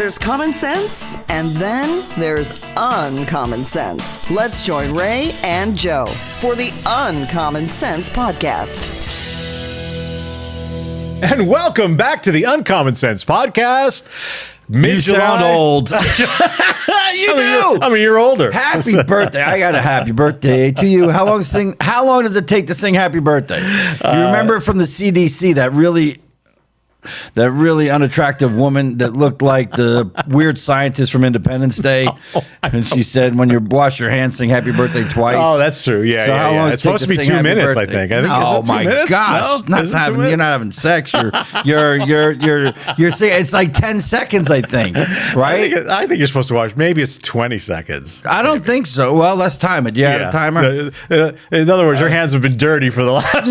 There's common sense, and then there's uncommon sense. Let's join Ray and Joe for the Uncommon Sense Podcast. And welcome back to the Uncommon Sense Podcast. You sound old. You do. I'm a year older. Happy birthday. I got a happy birthday to you. How long does it take to sing happy birthday? You remember from the CDC that really unattractive woman that looked like the weird scientist from Independence Day? And she said, when you wash your hands, sing happy birthday twice. Oh, that's true. Yeah, So how long does It's it take supposed to be sing 2 happy minutes, birthday? I think. Oh is it 2 my minutes? gosh. No? You're not having sex. You're saying it's like 10 seconds, I think. Right? I think you're supposed to watch. Maybe it's 20 seconds. I don't think so. Well, let's time it. You had a timer? In other words, your hands have been dirty for the last.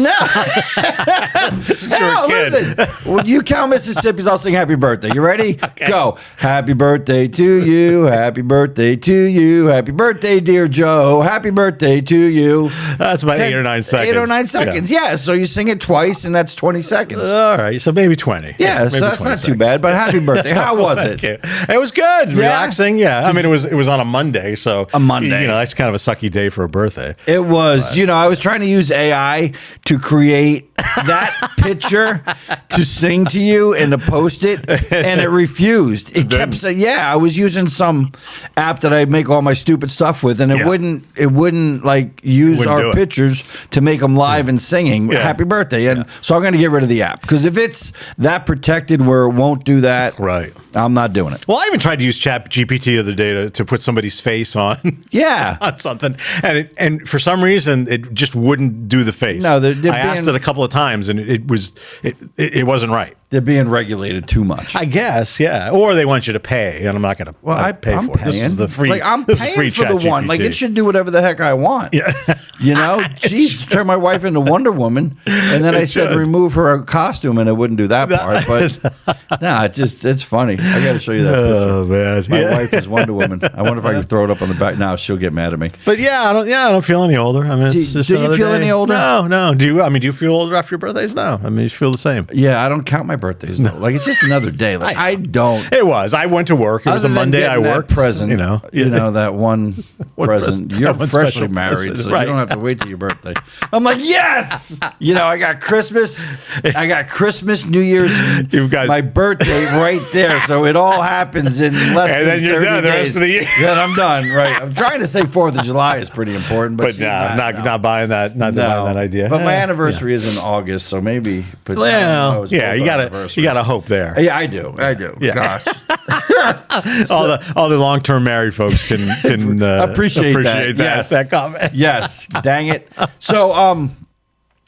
No. No, listen. When you count Mississippi's, I'll sing happy birthday. You ready? Okay. Go. Happy birthday to you. Happy birthday to you. Happy birthday, dear Joe. Happy birthday to you. That's about 8 or 9 seconds. 8 or 9 seconds. Yeah. So you sing it twice, and that's 20 seconds. All right. So maybe 20. Yeah. Maybe So that's 20 not too seconds. bad. But happy birthday. How was it? Thank you. It was good. Relaxing. Yeah. I mean, it was on a Monday. So A Monday. You know, that's kind of a sucky day for a birthday. It was, I was trying to use AI to create that picture to sing to you and to post it, and it refused. It kept saying, I was using some app that I make all my stupid stuff with, and it wouldn't like use Wouldn't do our it. pictures to make them live and singing Yeah. happy birthday. And so I'm going to get rid of the app, because if it's that protected where it won't do that, Right. I'm not doing it. Well, I even tried to use ChatGPT the other day to put somebody's face on. Yeah. On something, and for some reason it just wouldn't do the face. No, they're I asked being- it a couple of times, and it wasn't right. They're being regulated too much. I guess, yeah. Or they want you to pay, and I'm not going to pay I'm for it. This was the free. Like, I'm this was paying free for the one. Like, ChatGPT. it should do whatever the heck I want. Yeah. Jeez, turn my wife into Wonder Woman, and then I said should. remove her costume, and it wouldn't do that part. But no, it's funny. I got to show you that picture. Oh man, My wife is Wonder Woman. I wonder if I can throw it up on the back. Now she'll get mad at me. But I don't feel any older. I mean, it's just do you another feel day. any older? No. Do you feel older after your birthdays? No. I mean, you feel the same. Yeah, I don't count my birthdays though. Like, it's just another day. Like, I don't. It was. I went to work. It was Other a than Monday. I getting that worked. present. that one One present. present. You're That one freshly special married, present, so right. you don't have to wait till your birthday. I'm like, yes. I got Christmas. I got Christmas, New Year's. You've got my birthday right there, so it all happens in less And than then you're 30 done the days. rest of the year. Then I'm done. Right. I'm trying to say 4th of July is pretty important, but But she's no, not buying that. Not No. buying that idea. But my anniversary is in August, so maybe. But Well, it's yeah, both you our gotta anniversaries. hope there. Yeah, I do. Yeah. Gosh. All the long term married folks can Appreciate that. Yes. that comment. Yes, dang it. So,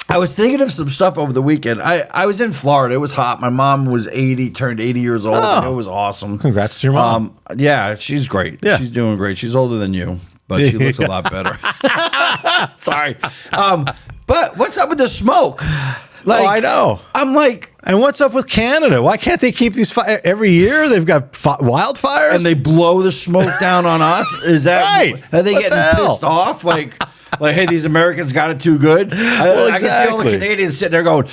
I was thinking of some stuff over the weekend. I was in Florida. It was hot. My mom was turned 80 years old. Oh. And it was awesome. Congrats to your mom. Yeah, she's great. Yeah. She's doing great. She's older than you, but she looks a lot better. Sorry. But what's up with the smoke? Like, I know. I'm like, And what's up with Canada? Why can't they keep these every year? They've got wildfires, and they blow the smoke down on us. Is that Right. Are they What getting the hell? pissed off? Like, hey, these Americans got it too good. Well, I can see all the exactly. Canadians sitting there going,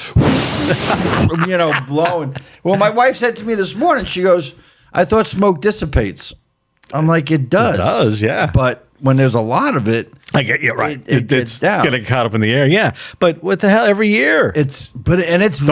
blowing. Well, my wife said to me this morning, she goes, "I thought smoke dissipates." I'm like, it does. It does, yeah. But when there's a lot of it, I get you right. It gets It's down. getting caught up in the air. Yeah, but what the hell? Every year, it's don't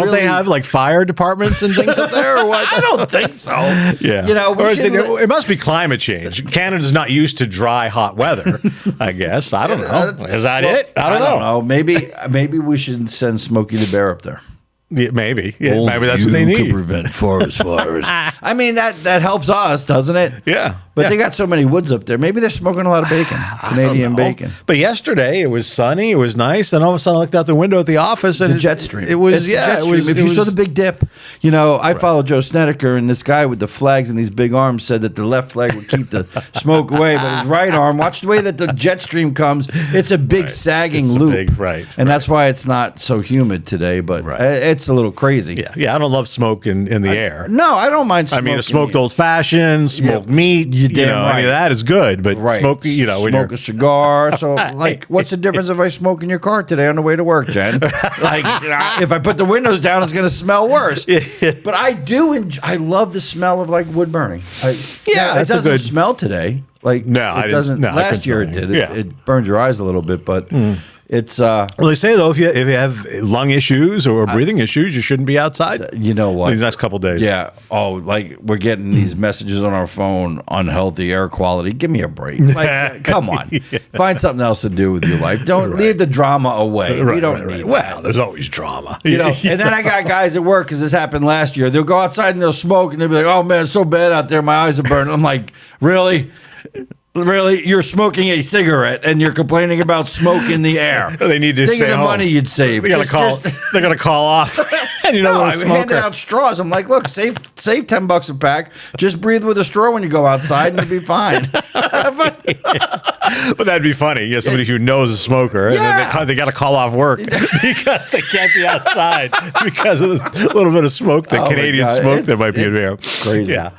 really, they have like fire departments and things up there, or what? I don't think so. Yeah, we or is should it must be climate change. Canada's not used to dry, hot weather. I guess I don't know. Is that it? I don't know. Maybe we should send Smokey the Bear up there. Yeah, maybe. Yeah, maybe that's what they need. Prevent forest fires. I mean, that helps us, doesn't it? Yeah. But Yeah. they got so many woods up there. Maybe they're smoking a lot of bacon, Canadian bacon. But yesterday it was sunny, it was nice, and all of a sudden I looked out the window at the office and The jet stream. It was It's the jet stream. If it you saw was- the Big Dip, I follow Joe Snedeker, and this guy with the flags and these big arms said that the left flag would keep the smoke away, but his right arm, watch the way that the jet stream comes. It's a big sagging It's a loop, big- right, and that's why it's not so humid today. But Right. gets a little crazy. Yeah. I don't love smoke in the air. No, I don't mind I smoking. mean, a smoked old fashioned, smoked meat, You damn any right. of that is good. But smoke, when smoke you're a cigar. So, like, what's the difference if I smoke in your car today on the way to work, Jen? Like, if I put the windows down, it's going to smell worse. But I do I love the smell of like wood burning. It that's a doesn't good- smell today. Like, No, I it didn't- doesn't. no, I Last couldn't year it smell did. it. It, Yeah. it burns your eyes a little bit, but it's Well, they say though, if you have lung issues or breathing issues, you shouldn't be outside. you know what? These next couple days. Yeah. Oh, like we're getting these messages on our phone, unhealthy air quality. Give me a break. Like, come on. Find something else to do with your life. Don't leave the drama away. We don't need Well, that. there's always drama. You know, and then I got guys at work because this happened last year. They'll go outside and they'll smoke and they'll be like, "Oh man, it's so bad out there. My eyes are burning." I'm like, "Really? Really? You're smoking a cigarette and you're complaining about smoke in the air? They need to think of stay the home. money you'd save. They're gonna Just- call. just- They're gonna call off. And you know, No, they're a I'm handing smoker. out straws. I'm like, look, save $10 a pack. Just breathe with a straw when you go outside, and you'll be fine. But that'd be funny. Yeah, somebody who knows a smoker, and Yeah. then they got to call off work because they can't be outside because of this little bit of smoke, the Oh my Canadian God. smoke that might be in there. It's crazy. Yeah.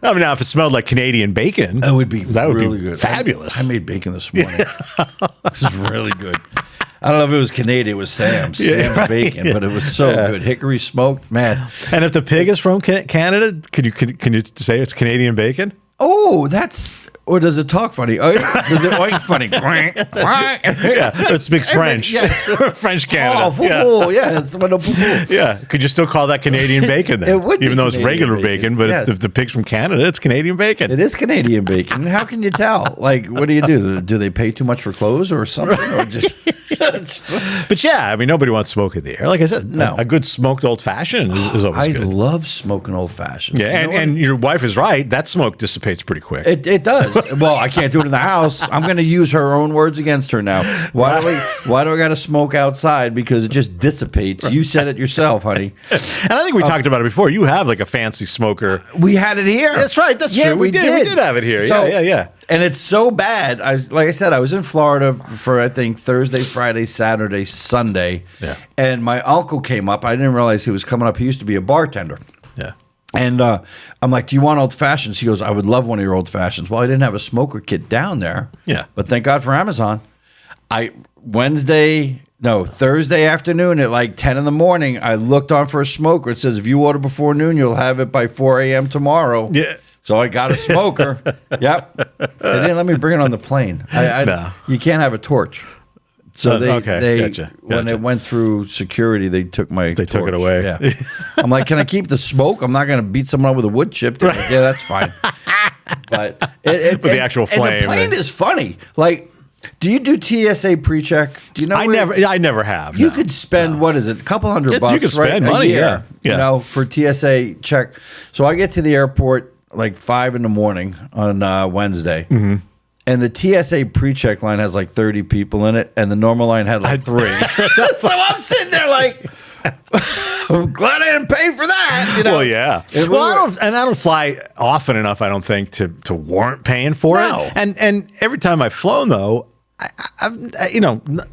I mean, now if it smelled like Canadian bacon, That would be really be good. fabulous. I made bacon this morning. It was really good. I don't know if it was Canadian. It was Sam's. Sam's bacon, but it was so good. Hickory smoked, man. and if the pig is from Canada, can you say it's Canadian bacon? Oh, that's. Or does it talk funny? Oh, does it oink funny? Yeah, it speaks French. Yes. French Canada. Oh, foo-foo. Yeah, it's one of poo-poo. Yeah, could you still call that Canadian bacon then? It would be even though it's Canadian regular bacon, but yes. if the pig's from Canada, it's Canadian bacon. It is Canadian bacon. How can you tell? Like, what do you do? Do they pay too much for clothes or something? Or just But yeah, I mean, nobody wants smoke in the air. Like I said, No. a good smoked old fashioned is I always good. love smoking old fashioned. Yeah, and your wife is right. That smoke dissipates pretty quick. It does. Well, I can't do it in the house. I'm going to use her own words against her now. Why do I got to smoke outside? Because it just dissipates. You said it yourself, honey. And I think we talked about it before. You have like a fancy smoker. We had it here. That's right. That's Yeah, true. We did have it here. So- Yeah. And it's so bad. Like I said, I was in Florida for I think Thursday, Friday, Saturday, Sunday. Yeah. And my uncle came up. I didn't realize he was coming up. He used to be a bartender. Yeah. And I'm like, "Do you want old fashions?" He goes, "I would love one of your old fashions." Well, I didn't have a smoker kit down there. Yeah. But thank God for Amazon. Thursday afternoon at like 10 in the morning, I looked on for a smoker. It says, "If you order before noon, you'll have it by 4 a.m. tomorrow." Yeah. So I got a smoker. Yep. They didn't let me bring it on the plane. No. You can't have a torch. So okay, gotcha. When it went through security, they took my They took it torch. away. Yeah. I'm like, "Can I keep the smoke? I'm not going to beat someone up with a wood chip." They're like, "Yeah, that's fine." But the actual flame, And the plane and- is funny. Like, do you do TSA pre-check? Do you know? I never have. You no. could spend what is it? A couple $100 you bucks, could right? spend A money, year, yeah. You know, for TSA check. So I get to the airport like 5 in the morning on Wednesday. Mm-hmm. And the TSA pre-check line has like 30 people in it, and the normal line had like 3. So I'm sitting there like, I'm glad I didn't pay for that. You know? Well, yeah. And Well, I don't fly often enough, I don't think, to warrant paying for No. it. And every time I've flown, though, I've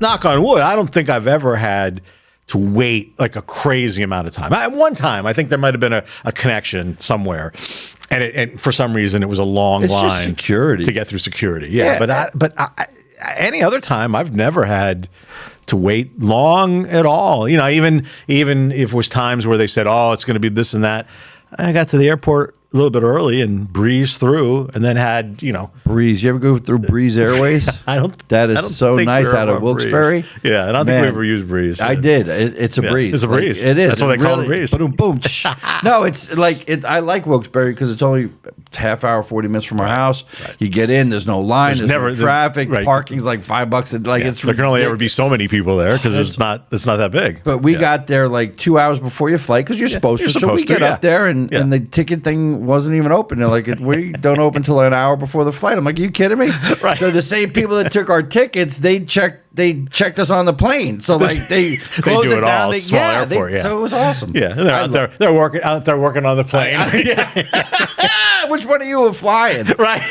knock on wood, I don't think I've ever had to wait like a crazy amount of time. One time, I think there might have been a connection somewhere, and for some reason, it was a long It's just line security. to get through security. Yeah, but any other time, I've never had to wait long at all. You know, even if it was times where they said, "Oh, it's going to be this and that," I got to the airport a little bit early and breezed through, and then had Breeze. You ever go through Breeze Airways? That is so nice out of Wilkes-Barre. Yeah, I don't think Man, we ever used Breeze. I did. It's a Yeah, breeze. it's a breeze. It is. That's what they call it, really, breeze. Boom, boom. No, it's like it. I like Wilkes-Barre because it's only half hour, 40 minutes from our house. You get in. There's no line. There's no traffic. right. Parking's like $5. Like it's there can only ever be ridiculous. so many people there because it's not that big. But we got there like 2 hours before your flight because you're supposed you're to. So we supposed to, get up there and Yeah. the ticket thing wasn't even open. They're like, "We don't open until an hour before the flight." I'm like, "Are you kidding me?" Right. So the same people that took our tickets, they checked they checked us on the plane. So like they closed do it it down. all, small airport, yeah. So it was awesome. Yeah, and they're out there. They're working on the plane. Which one of you are flying? Right.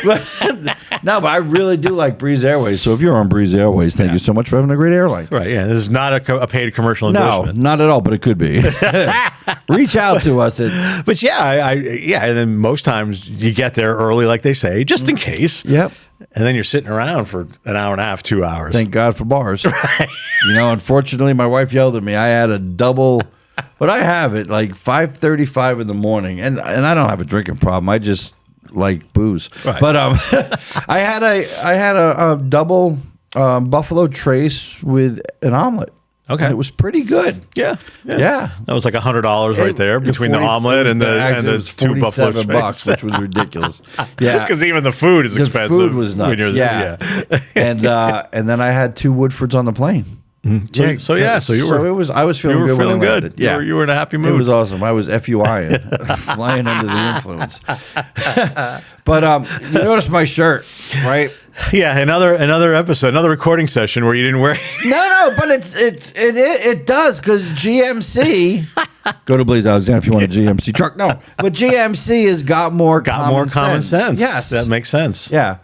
No, but I really do like Breeze Airways. So if you're on Breeze Airways, thank you so much for having a great airline. Right. Yeah. This is not a paid commercial No, endorsement. not at all, but it could be. Reach out to us at But yeah, and then most times you get there early, like they say, just in case. Yep. And then you're sitting around for an hour and a half, 2 hours. Thank God for bars. You know, unfortunately, my wife yelled at me. I had a double, but I have it like 5:35 in the morning, and I don't have a drinking problem. I just like booze. Right. But I had a double Buffalo Trace with an omelet. Okay. And it was pretty good. Yeah. Yeah. That was like $100 right there between the omelet and the two Buffalo $47, Trace. which was ridiculous. Yeah. Because even the food is The expensive. food was when nuts. you're- Yeah. And then I had 2 Woodfords on the plane. So you were I was feeling you were good. feeling when I good. landed. Yeah, You were in a happy mood. It was awesome. I was FUI flying under the influence. But you notice my shirt, right? Yeah, another episode, another recording session where you didn't wear. No, but it does because GMC. Go to Blaze Alexander if you want a GMC truck. No, but GMC has got more common sense. Yes, that makes sense. Yeah.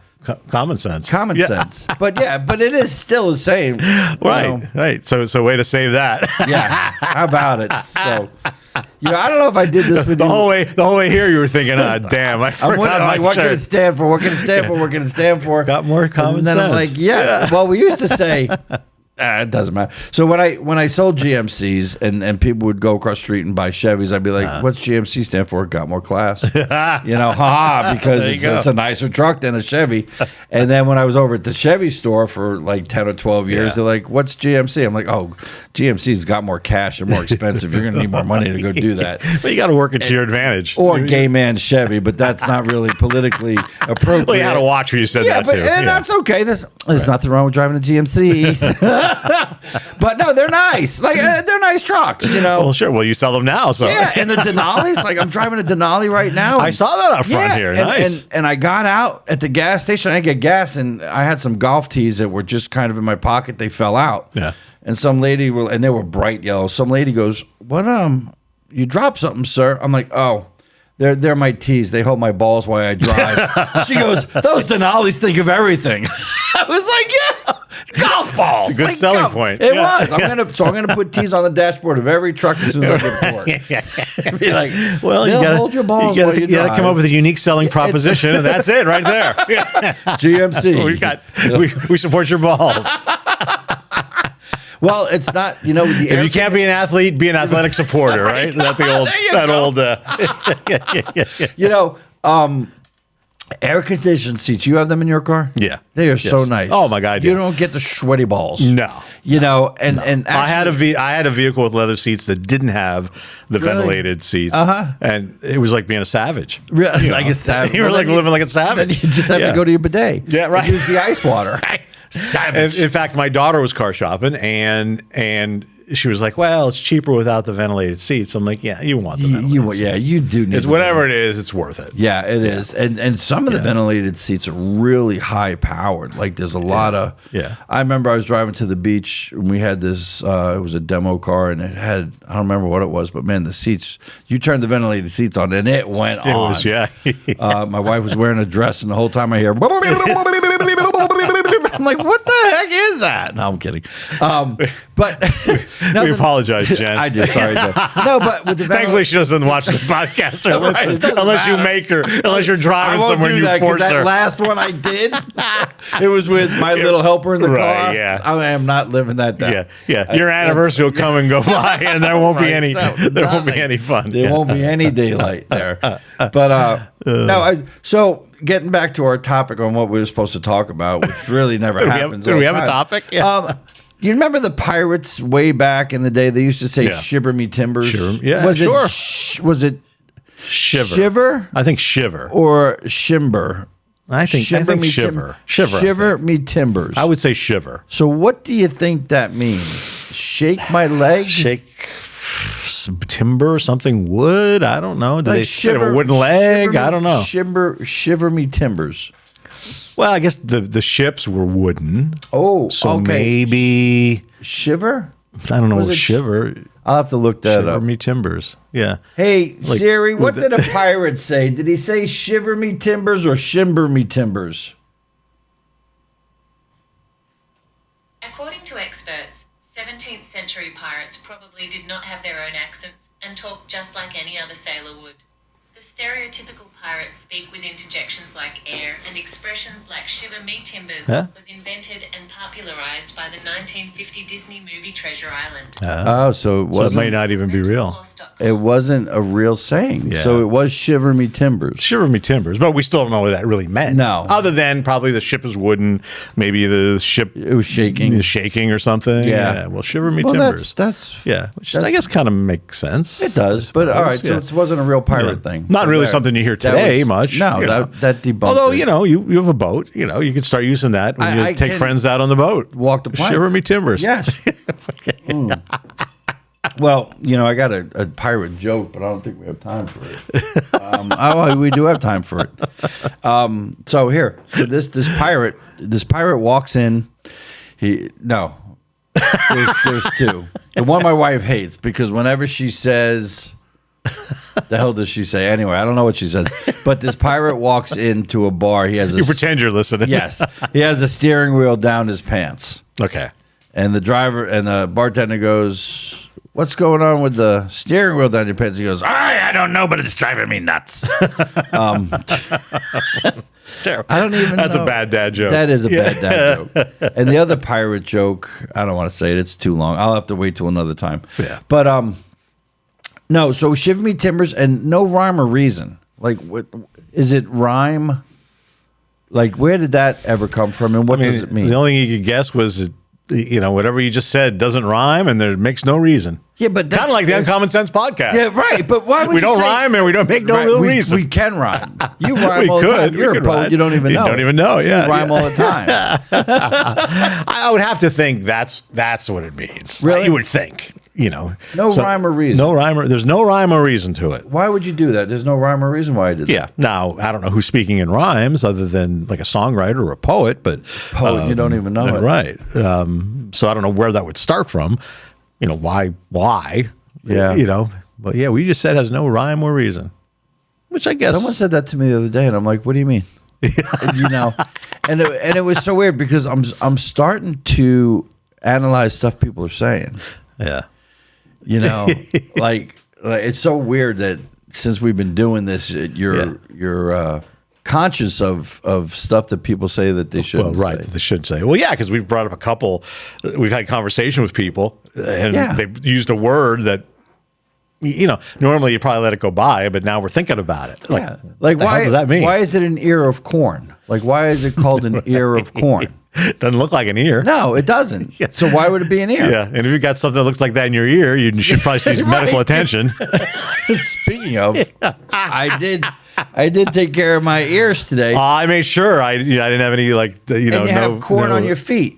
Common sense. Common sense. But it is still the same. Right. So way to save that. Yeah. How about it? So, I don't know if I did this with the you. whole way here, you were thinking, damn, I forgot my what can shirt. it stand for? What can it stand for? What can it stand for? Got more common and then sense. I'm like, yeah. Well, we used to say, it doesn't matter. So when I sold GMCs and people would go across the street and buy Chevys, I'd be like, what's GMC stand for? Got more class. Because it's a nicer truck than a Chevy. And then when I was over at the Chevy store for like 10 or 12 years, they're like, what's GMC? I'm like, oh, GMC's got more cash and more expensive. You're going to need more money to go do that. But you got to work it to your advantage. Or gay man Chevy, but that's not really politically appropriate. Well, you had to watch where you said that too. And that's okay. There's nothing wrong with driving a GMC. But no, they're nice. Like they're nice trucks, Well, sure. Well, you sell them now, so Yeah, and the Denali's, like I'm driving a Denali right now. I saw that out front here. Nice. And I got out at the gas station. I didn't get gas, and I had some golf tees that were just kind of in my pocket. They fell out. Yeah. And some lady, and they were bright yellow. Some lady goes, "What? You dropped something, sir?" I'm like, "Oh." They're my tees. They hold my balls while I drive. She goes, those Denali's think of everything. I was like, yeah, golf balls. It's a good selling point. It was. I'm gonna put tees on the dashboard of every truck as soon as I get to work. Be like, well, you they'll gotta hold your balls. You while you gotta drive. come up with a unique selling proposition, and that's it right there. GMC. We support your balls. Well, it's not. If you can't be an athlete, be an athletic supporter, right? Is that the old. Air conditioned seats. You have them in your car? Yeah. They are so nice. Oh my God. You don't get the sweaty balls. No. And actually, I had a vehicle with leather seats that didn't have the ventilated seats, and it was like being a savage. Really, like a savage. You were like living like a savage. Then you just have to go to your bidet. Yeah, right. And use the ice water. Savage. In fact, my daughter was car shopping, and she was like, "Well, it's cheaper without the ventilated seats." I'm like, "Yeah, you want the ventilated seats. You do need It's whatever it is, it's worth it." Yeah, it is. And some of the ventilated seats are really high powered. Like there's a lot of I remember I was driving to the beach and we had this it was a demo car and it had, I don't remember what it was, but man, the seats, you turned the ventilated seats on and it went on. My wife was wearing a dress and the whole time I hear I'm like, what the heck is that? No, I'm kidding. But we apologize, Jen. I did. Sorry, Jen. No, but with the thankfully she doesn't watch the podcast unless you make her, unless you're driving somewhere and you force her. That last one I did, it was with my little helper in the car. Yeah, I am not living that down. Yeah. Your anniversary will come and go by, and there won't be any. There won't be any fun. There won't be any daylight there. But no. So getting back to our topic on what we were supposed to talk about, which really never happens. Do we have a topic? Yeah. You remember the Pirates way back in the day? They used to say "Shiver me timbers." Yeah, was sure. Was it Shiver? I think Shiver or Shimber. I think Shiver. Shiver me timbers. I would say Shiver. So what do you think that means? Shake my leg? Shake timber, something wood? I don't know. Do Like they have a wooden leg? I don't know. Shiver me timbers. Well, I guess the ships were wooden. Oh, So okay. maybe Shiver? I don't know. Was What it shiver? I'll have to look that Shiver up. me timbers. Yeah. Hey, Like, Siri, what with did a pirate say? Did he say shiver me timbers or shimber me timbers? According to experts, 17th century pirates probably did not have their own accents and talked just like any other sailor would. The stereotypical pirates speak with interjections like air, and expressions like shiver me timbers Huh? was invented and popularized by the 1950 Disney movie Treasure Island. Oh, so it So it wasn't. may not even be real. Mentalfloss.com. It wasn't a real saying. Yeah. So it was shiver me timbers. Shiver me timbers, but we still don't know what that really meant. No. Other than probably the ship is wooden, maybe the ship It was shaking. is shaking or something. Yeah. Well, shiver me Well, timbers. that's Yeah, which I guess kind of makes sense. it does. But all right, so Yeah. it wasn't a real pirate Yeah. thing. Not really There. something you hear That today was- much. No, you know. that debunked Although, it. you have a boat, you could start using that when I you take can friends out on the boat. walk the plank. Shiver me timbers. Yes. Mm. Well, I got a pirate joke, but I don't think we have time for it. We do have time for it. So this pirate walks in. There's two. The one my wife hates because whenever she says, the hell does she say? Anyway, I don't know what she says. But this pirate walks into a bar. He has You pretend you're listening. yes, he has a steering wheel down his pants. Okay. And the bartender goes, "What's going on with the steering wheel down your pants?" He goes, I don't know, but it's driving me nuts." Terrible. I don't even That's know. a bad dad joke. That is a bad dad joke. And the other pirate joke, I don't want to say it. It's too long. I'll have to wait till another time. Yeah. But no. So shiver me timbers and no rhyme or reason. Like, what is it? Rhyme? Like, where did that ever come from, and what does it mean? The only thing you could guess was, whatever you just said doesn't rhyme, and there makes no reason. Yeah, but Kind of like the Uncommon Sense podcast. Yeah, right. But why would We you don't say- rhyme, and we don't make no Right, real we, reason. We can rhyme. You rhyme We all the time. could. We You're a could poet. rhyme. You don't even You know. don't even know, yeah, You rhyme yeah. all the time. I would have to think that's what it means. Really? You would think. No rhyme or reason. No rhyme. There's no rhyme or reason to it. Why would you do that? There's no rhyme or reason why I did that. Yeah. Now I don't know who's speaking in rhymes other than like a songwriter or a poet, but Poet, you don't even know it. right? So I don't know where that would start from. Why? Yeah. But yeah, we just said has no rhyme or reason, which I guess Someone said that to me the other day, and I'm like, "What do you mean?" And it was so weird because I'm starting to analyze stuff people are saying. Yeah. Like it's so weird that since we've been doing this, you're conscious of stuff that people say that they shouldn't. Well, right. say. They should say. Well, yeah, because we've brought up a couple. We've had conversation with people, and Yeah. they've used a word that normally you probably let it go by, but now we're thinking about it. Like, Like what the why hell does that mean? Why is it an ear of corn? Like why is it called an ear of corn? Doesn't look like an ear. No, it doesn't. So why would it be an ear? Yeah, and if you've got something that looks like that in your ear, you should probably see medical Right. attention. Speaking of, I did take care of my ears today. I made sure I didn't have any and you have corn on your feet,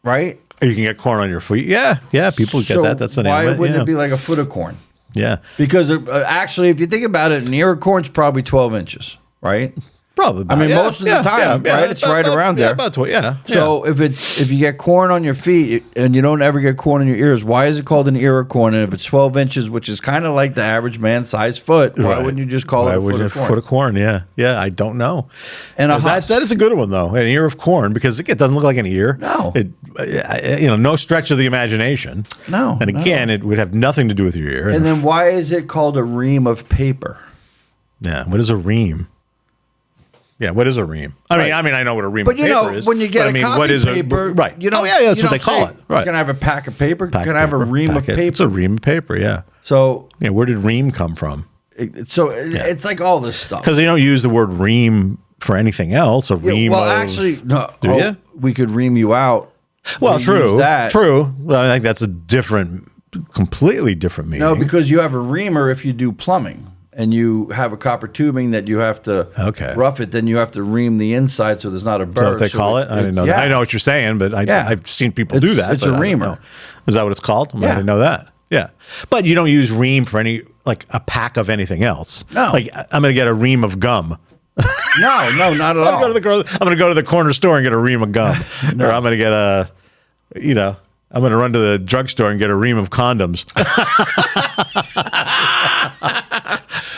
right? You can get corn on your feet. Yeah, people get So that. That's an why ailment. wouldn't Yeah. it be like a foot of corn? Yeah, Because actually, if you think about it, an ear of corn's probably 12 inches, right? probably. I mean, Yeah, most of the yeah, time, yeah, right? It's right around yeah, there. About 12, yeah. So if you get corn on your feet and you don't ever get corn in your ears, why is it called an ear of corn? And if it's 12 inches, which is kind of like the average man's size foot, why Right. wouldn't you just call it a foot of corn? Foot of corn, yeah. Yeah, I don't know. And a But husk. that is a good one, though. An ear of corn, because it doesn't look like an ear. No. No stretch of the imagination. No, And no. again, it would have nothing to do with your ear. And then why is it called a ream of paper? yeah, what is a ream? Yeah, what is a ream? I mean, I know what a ream But of you paper know, is. when you get but a I mean, copy what is paper, right? you don't, yeah, that's you what they don't call say, it. Right. Can I have a pack of paper? Pack Can I have a paper, ream of packet. paper? It's a ream of paper, yeah. So, Yeah, where did ream come from? it's like all this stuff. Because they don't use the word ream for anything else. A ream well, of, actually, no. Do ya? We could ream you out. Well, We true. use that. True. Well, I think that's a completely different meaning. No, because you have a reamer if you do plumbing and you have a copper tubing that you have to rough it, then you have to ream the inside so there's not a burr. Is that what they call it? I didn't know that. I know what you're saying, but Yeah. I've seen people do that. It's but a I don't reamer. know. Is that what it's called? I Yeah. didn't know that. Yeah. But you don't use ream for any, like a pack of anything else. No. Like I'm going to get a ream of gum. No, not at all. I'm going to go to the corner store and get a ream of gum, or I'm going to get I'm going to run to the drugstore and get a ream of condoms.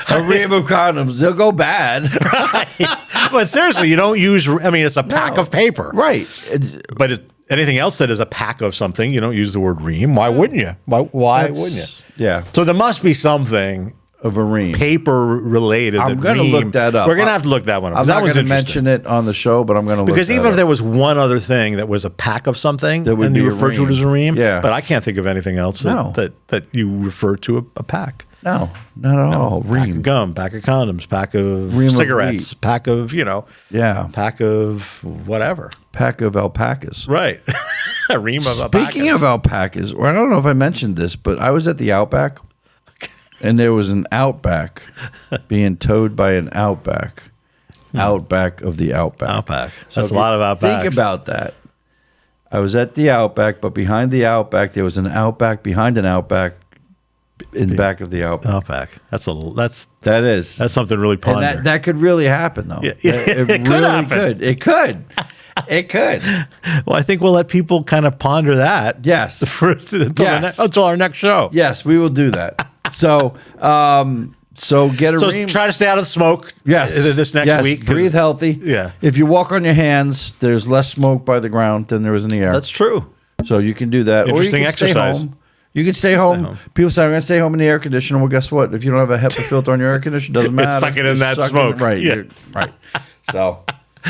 A ream of condoms. They'll go bad. But seriously, you don't use. I mean, it's a pack of paper, Right. But anything else that is a pack of something, you don't use the word ream. Why wouldn't you? Why wouldn't you? Yeah. So there must be something Of a ream. paper related. I'm going to look that up. We're going to have to look that one up. I'm that not was going to interesting. mention it on the show, but I'm going to look Because that even up. if there was one other thing that was a pack of something, That would and be you a refer to it ream. as a ream, Yeah. but I can't think of anything else No. that you refer to a pack. No, not at all. Pack Ream. of gum, pack of condoms, pack of Ream of cigarettes, wheat. pack of, Yeah. pack of whatever. Pack of alpacas. Right. A ream of Speaking of alpacas, or I don't know if I mentioned this, but I was at the Outback, and there was an Outback being towed by an Outback. Outback of the Outback. Outback. So That's if a lot you of Outbacks. Think about that. I was at the Outback, but behind the Outback, there was an Outback behind an Outback in the back of the Outback. Outback. That's That is. something really And ponder. that could really happen, though. Yeah. It It could really happen. could. It could. It could. Well, I think we'll let people kind of ponder that. Yes. Until our next show. Yes, we will do that. So, get a So ream. try to stay out of the smoke. Yes. This next Yes, week. 'cause- breathe healthy. Yeah. If you walk on your hands, there's less smoke by the ground than there is in the air. That's true. So you can do that. Interesting or you can exercise. Stay home. You can stay home. People say, I'm going to stay home in the air conditioner. Well, guess what? If you don't have a HEPA filter on your air conditioner, it doesn't matter. It's sucking in You're that sucking- smoke. Right. Yeah. Right. So,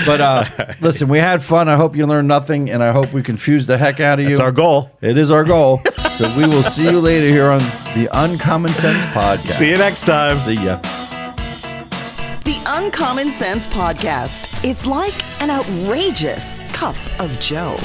but listen, we had fun. I hope you learned nothing, and I hope we confused the heck out of you. It's our goal. It is our goal. So we will see you later here on the Uncommon Sense Podcast. See you next time. See ya. The Uncommon Sense Podcast. It's like an outrageous cup of Joe.